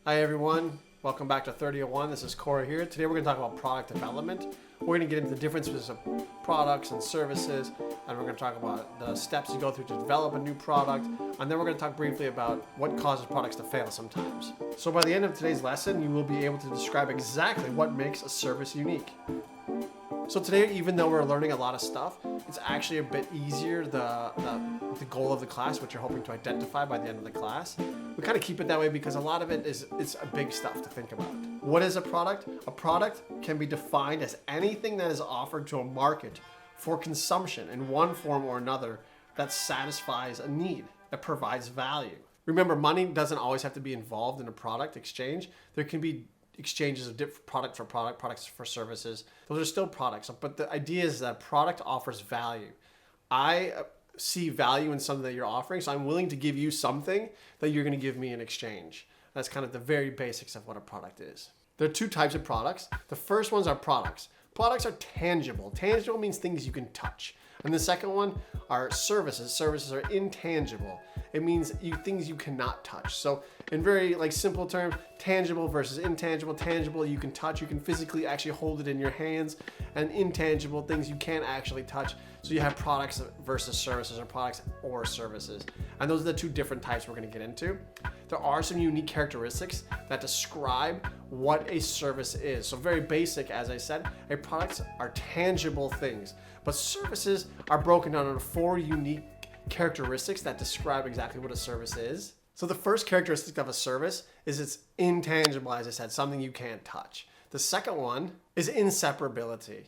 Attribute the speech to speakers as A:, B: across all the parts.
A: Hi everyone, welcome back to 3001. This is Corey here. Today we're going to talk about product development. We're going to get into the differences of products and services, and we're going to talk about the steps you go through to develop a new product, and then we're going to talk briefly about what causes products to fail sometimes. So by the end of today's lesson, you will be able to describe exactly what makes a service unique. So today, even though we're learning a lot of stuff, it's actually a bit easier, the goal of the class, what you're hoping to identify by the end of the class. We kind of keep it that way because a lot of it's a big stuff to think about. What is a product? A product can be defined as anything that is offered to a market for consumption in one form or another that satisfies a need, that provides value. Remember, money doesn't always have to be involved in a product exchange. There can be exchanges of different product for product, products for services. Those are still products, but the idea is that product offers value. I see value in something that you're offering, so I'm willing to give you something that you're going to give me in exchange. That's kind of the very basics of what a product is. There are two types of products. The first ones are products. Products are tangible. Tangible means things you can touch. And the second one are services. Services are intangible. It means things you cannot touch. So in very simple terms, tangible versus intangible. Tangible you can touch, you can physically actually hold it in your hands, and intangible things you can't actually touch. So you have products versus services, or products or services. And those are the two different types we're going to get into. There are some unique characteristics that describe what a service is. So very basic, as I said, products are tangible things, but services are broken down into 4 unique characteristics that describe exactly what a service is. So the first characteristic of a service is it's intangible, as I said, something you can't touch. The second one is inseparability.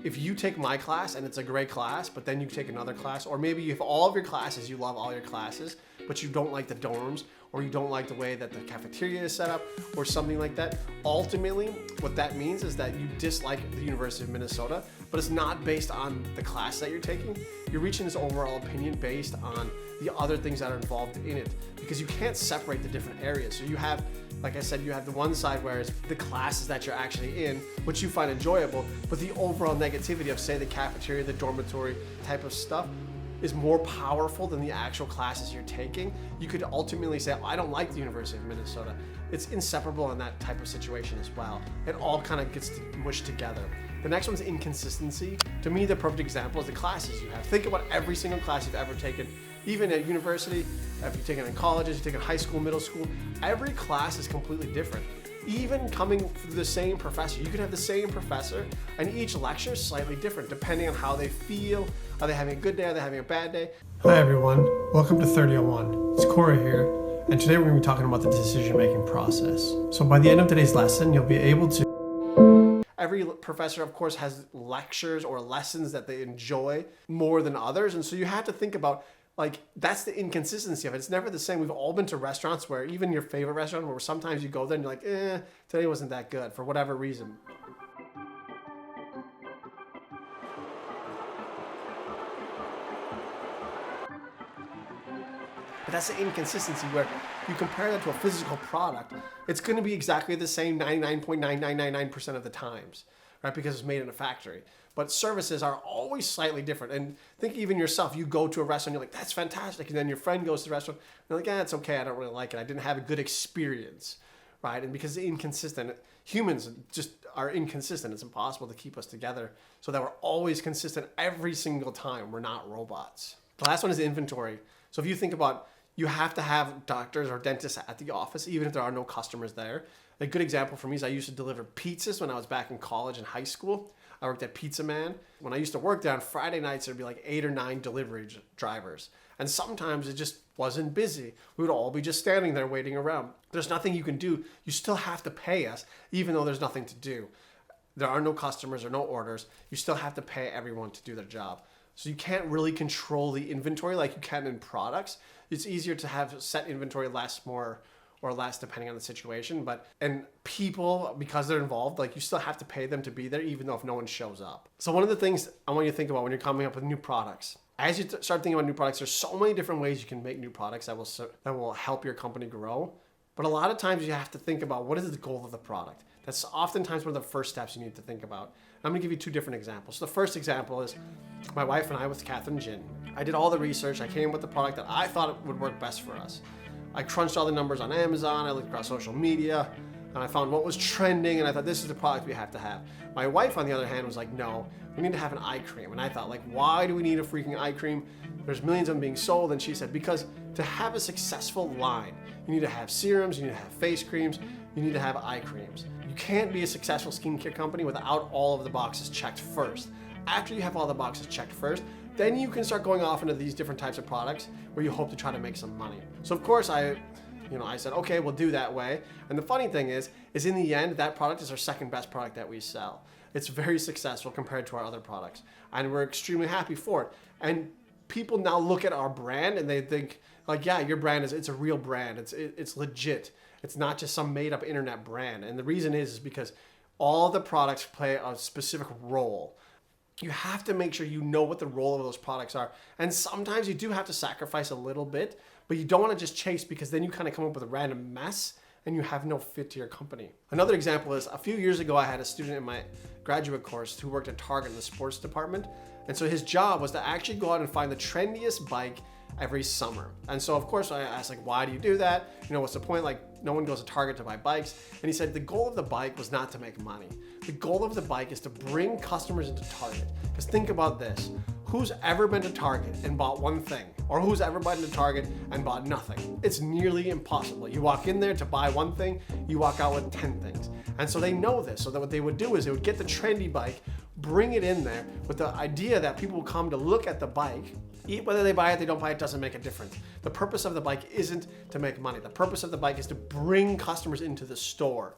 A: If you take my class and it's a great class, but then you take another class, or maybe you have all of your classes, you love all your classes, but you don't like the dorms, or you don't like the way that the cafeteria is set up, or something like that. Ultimately, what that means is that you dislike the University of Minnesota, but it's not based on the class that you're taking. You're reaching this overall opinion based on the other things that are involved in it, because you can't separate the different areas. So you have, like I said, you have the one side where it's the classes that you're actually in, which you find enjoyable, but the overall negativity of, say, the cafeteria, the dormitory type of stuff is more powerful than the actual classes you're taking. You could ultimately say, I don't like the University of Minnesota. It's inseparable in that type of situation as well. It all kind of gets mushed together. The next one's inconsistency. To me, the perfect example is the classes you have. Think about every single class you've ever taken, even at university, if you've taken in colleges, you've taken high school, middle school. Every class is completely different. Even coming from the same professor, you could have the same professor, and each lecture is slightly different depending on how they feel. Are they having a good day? Are they having a bad day? Hi everyone, welcome to 3001. It's Corey here, and today we're going to be talking about the decision-making process. So by the end of today's lesson, you'll be able to... Every professor, of course, has lectures or lessons that they enjoy more than others, and so you have to think about, that's the inconsistency of it. It's never the same. We've all been to restaurants where, even your favorite restaurant, where sometimes you go there and you're like, today wasn't that good for whatever reason. But that's the inconsistency where you compare that to a physical product. It's going to be exactly the same 99.9999% of the times, right? Because it's made in a factory. But services are always slightly different. And think even yourself, you go to a restaurant, you're like, that's fantastic. And then your friend goes to the restaurant, and you're like, it's okay, I don't really like it. I didn't have a good experience, right? And because it's inconsistent, humans just are inconsistent. It's impossible to keep us together so that we're always consistent every single time. We're not robots. The last one is inventory. So if you think about, you have to have doctors or dentists at the office, even if there are no customers there. A good example for me is I used to deliver pizzas when I was back in college and high school. I worked at Pizza Man. When I used to work there on Friday nights, there'd be like 8 or 9 delivery drivers. And sometimes it just wasn't busy. We would all be just standing there waiting around. There's nothing you can do. You still have to pay us, even though there's nothing to do. There are no customers or no orders. You still have to pay everyone to do their job. So you can't really control the inventory like you can in products. It's easier to have set inventory, more or less depending on the situation. And people, because they're involved, you still have to pay them to be there, even though if no one shows up. So one of the things I want you to think about when you're coming up with new products, as you start thinking about new products, there's so many different ways you can make new products that will help your company grow. But a lot of times you have to think about, what is the goal of the product? That's oftentimes one of the first steps you need to think about. I'm going to give you 2 different examples. So the first example is my wife and I with Catherine Gin. I did all the research. I came up with the product that I thought would work best for us. I crunched all the numbers on Amazon, I looked across social media, and I found what was trending, and I thought this is the product we have to have. My wife, on the other hand, was like, no, we need to have an eye cream. And I thought, like, why do we need a freaking eye cream? There's millions of them being sold. And she said, because to have a successful line, you need to have serums, you need to have face creams, you need to have eye creams. You can't be a successful skincare company without all of the boxes checked first. After you have all the boxes checked first, then you can start going off into these different types of products where you hope to try to make some money. So of course I said, okay, we'll do that way. And the funny thing is in the end, that product is our second best product that we sell. It's very successful compared to our other products. And we're extremely happy for it. And people now look at our brand and they think, like, yeah, your brand it's a real brand. It's legit. It's not just some made up internet brand. And the reason is because all the products play a specific role. You have to make sure you know what the role of those products are. And sometimes you do have to sacrifice a little bit, but you don't want to just chase, because then you kind of come up with a random mess and you have no fit to your company. Another example is a few years ago, I had a student in my graduate course who worked at Target in the sports department. And so his job was to actually go out and find the trendiest bike every summer. And so of course I asked, like, why do you do that? What's the point? Like, no one goes to Target to buy bikes. And he said the goal of the bike was not to make money. The goal of the bike is to bring customers into Target. Because think about this. Who's ever been to Target and bought one thing? Or who's ever been to Target and bought nothing? It's nearly impossible. You walk in there to buy one thing, you walk out with 10 things. And so they know this. So that what they would do is they would get the trendy bike, bring it in there with the idea that people will come to look at the bike. Whether they buy it, they don't buy it, doesn't make a difference. The purpose of the bike isn't to make money. The purpose of the bike is to bring customers into the store.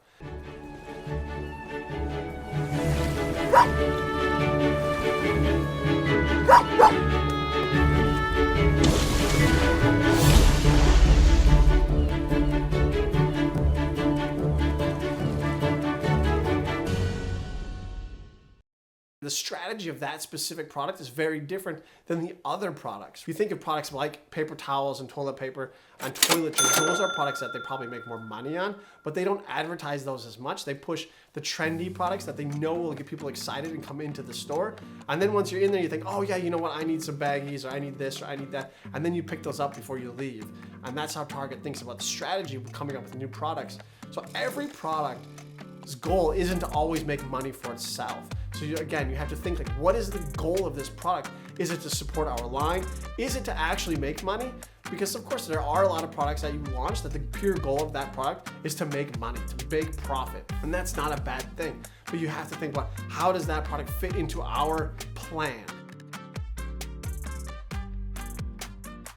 A: The strategy of that specific product is very different than the other products. If you think of products like paper towels and toilet paper and toiletries, those are products that they probably make more money on, but they don't advertise those as much. They push the trendy products that they know will get people excited and come into the store. And then once you're in there, you think, oh yeah, you know what? I need some baggies, or I need this, or I need that. And then you pick those up before you leave. And that's how Target thinks about the strategy of coming up with new products. So every product's goal isn't to always make money for itself. So again, you have to think, like, what is the goal of this product? Is it to support our line? Is it to actually make money? Because of course there are a lot of products that you launch that the pure goal of that product is to make money, to make profit. And that's not a bad thing. But you have to think about, how does that product fit into our plan?